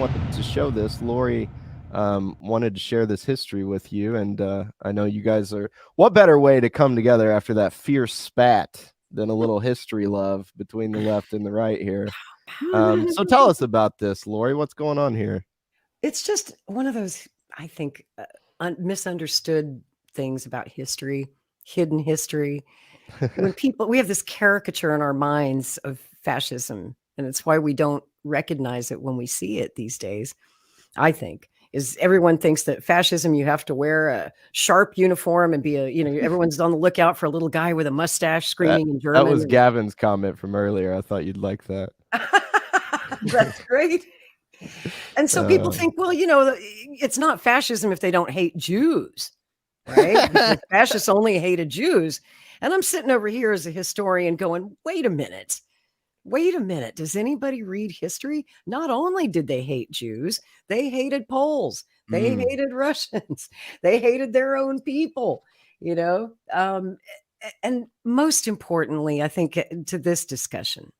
wanted to show this. Lori wanted to share this history with you, and I know you guys are. What better way to come together after that fierce spat than a little history love between the left and the right here? So tell us about this, Lori. What's going on here? It's just one of those, I think, misunderstood things about history, hidden history. When we have this caricature in our minds of fascism, and it's why we don't recognize it when we see it these days, I think, is everyone thinks that fascism, you have to wear a sharp uniform and be everyone's on the lookout for a little guy with a mustache screaming in German. That was Gavin's comment from earlier. I thought you'd like that. That's great. And so people think, well, it's not fascism if they don't hate Jews, right? Because fascists only hated Jews. And I'm sitting over here as a historian going, wait a minute. Does anybody read history? Not only did they hate Jews, they hated Poles. They hated Russians. They hated their own people, And most importantly, I think to this discussion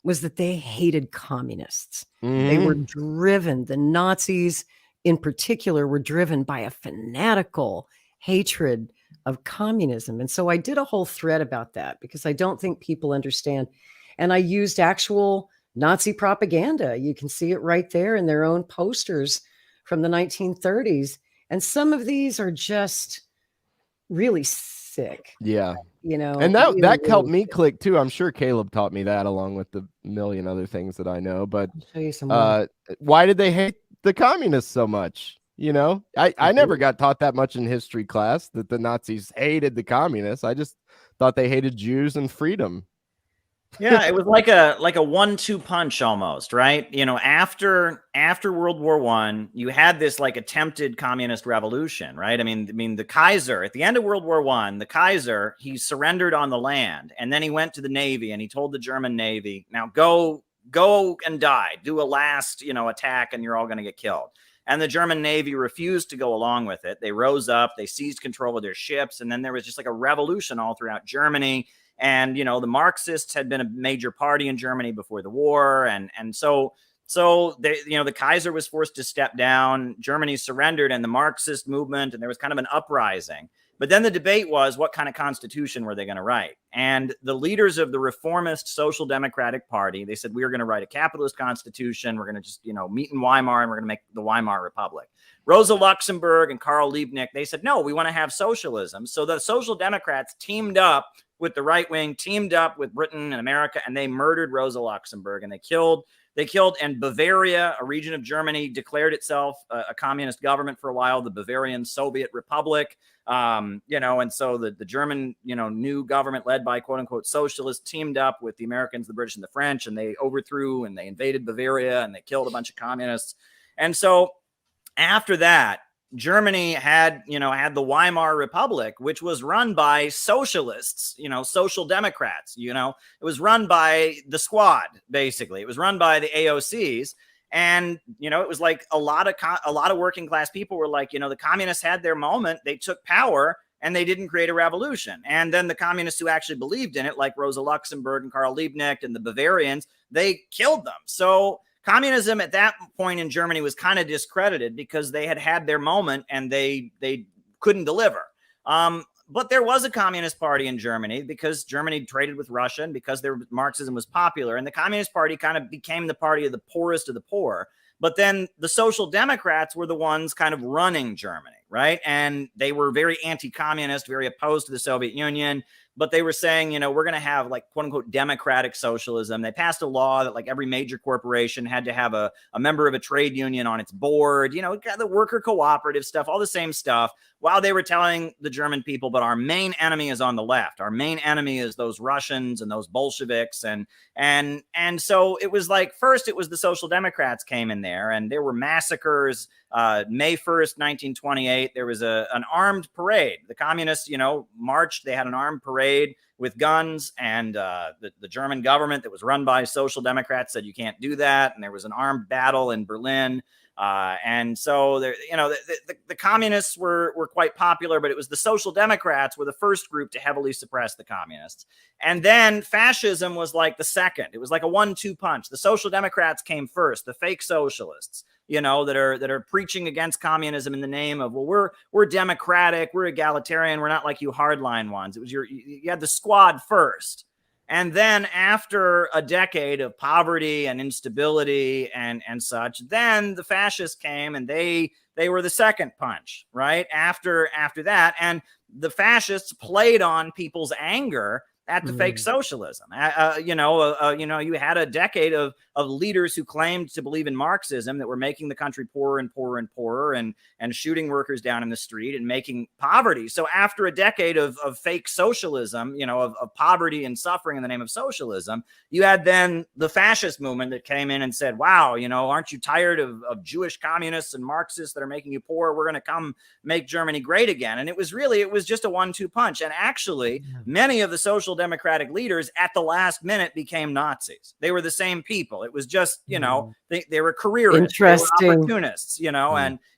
was that they hated communists. They were driven, the Nazis in particular were driven by a fanatical hatred of communism. And so I did a whole thread about that because I don't think people understand. And I used actual Nazi propaganda. You can see it right there in their own posters from the 1930s. And some of these are just really sick. Yeah. And that really helped me sick. click too. I'm sure Caleb taught me that along with the million other things that I know. But I'll show you some more. why did they hate the communists so much? I never got taught that much in history class that the Nazis hated the communists. I just thought they hated Jews and freedom. Yeah, it was like a 1-2 punch almost, right? After World War I, you had this like attempted communist revolution, right? I mean, the Kaiser at the end of World War I, the Kaiser, he surrendered on the land, and then he went to the Navy and he told the German Navy, "Now go and die, do a last, attack, and you're all going to get killed." And the German Navy refused to go along with it. They rose up, they seized control of their ships, and then there was just like a revolution all throughout Germany. And, the Marxists had been a major party in Germany before the war. And so they, the Kaiser was forced to step down. Germany surrendered and the Marxist movement, and there was kind of an uprising. But then the debate was, what kind of constitution were they going to write? And the leaders of the reformist Social Democratic Party, they said, we are going to write a capitalist constitution. We're going to just, meet in Weimar, and we're going to make the Weimar Republic. Rosa Luxemburg and Karl Liebknecht, they said, no, we want to have socialism. So the Social Democrats teamed up with the right wing, teamed up with Britain and America, and they murdered Rosa Luxemburg, and they killed, and Bavaria, a region of Germany, declared itself a communist government for a while, the Bavarian Soviet Republic. And so the German, new government led by quote unquote socialists teamed up with the Americans, the British, and the French, and they overthrew and they invaded Bavaria and they killed a bunch of communists. And so after that, Germany had the Weimar Republic, which was run by socialists, social democrats. It was run by the squad, basically. It was run by the AOCs. And, it was like a lot of working class people were like, the communists had their moment. They took power and they didn't create a revolution. And then the communists who actually believed in it, like Rosa Luxemburg and Karl Liebknecht and the Bavarians, they killed them. So communism at that point in Germany was kind of discredited because they had their moment and they couldn't deliver. But there was a communist party in Germany because Germany traded with Russia and because Marxism was popular. And the Communist Party kind of became the party of the poorest of the poor. But then the Social Democrats were the ones kind of running Germany, right? And they were very anti-communist, very opposed to the Soviet Union. But they were saying, we're going to have like quote unquote democratic socialism. They passed a law that like every major corporation had to have a member of a trade union on its board, got the worker cooperative stuff, all the same stuff, while they were telling the German people, but our main enemy is on the left. Our main enemy is those Russians and those Bolsheviks. And so it was like, first it was the Social Democrats came in there and there were massacres. May 1st, 1928, there was an armed parade. The communists, marched. They had an armed parade with guns, and the German government that was run by Social Democrats said you can't do that. And there was an armed battle in Berlin. And so there, the communists were quite popular, but it was the Social Democrats were the first group to heavily suppress the communists. And then fascism was like the second. It was like a 1-2 punch. The Social Democrats came first, the fake socialists. that are preaching against communism in the name of, well, we're democratic, we're egalitarian, we're not like you hardline ones. It was you had the squad first. And then after a decade of poverty and instability and such, then the fascists came and they were the second punch, right? After that. And the fascists played on people's anger at the fake socialism. You had a decade of leaders who claimed to believe in Marxism that were making the country poorer and poorer and poorer and shooting workers down in the street and making poverty. So after a decade of fake socialism, of poverty and suffering in the name of socialism, you had then the fascist movement that came in and said, wow, aren't you tired of Jewish communists and Marxists that are making you poor? We're going to come make Germany great again. And it was just a 1-2 punch. And actually, many of the social democratic leaders at the last minute became Nazis. They were the same people. It was just, they were careerists, they were opportunists,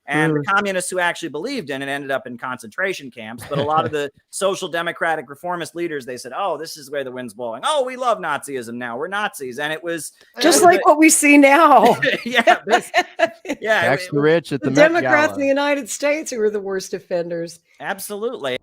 and the communists who actually believed in it ended up in concentration camps. But a lot of the social democratic reformist leaders, they said, oh, this is where the wind's blowing. Oh, we love Nazism now. We're Nazis. And it was just like what we see now. Tax the rich at the Democrats in the United States who were the worst offenders. Absolutely.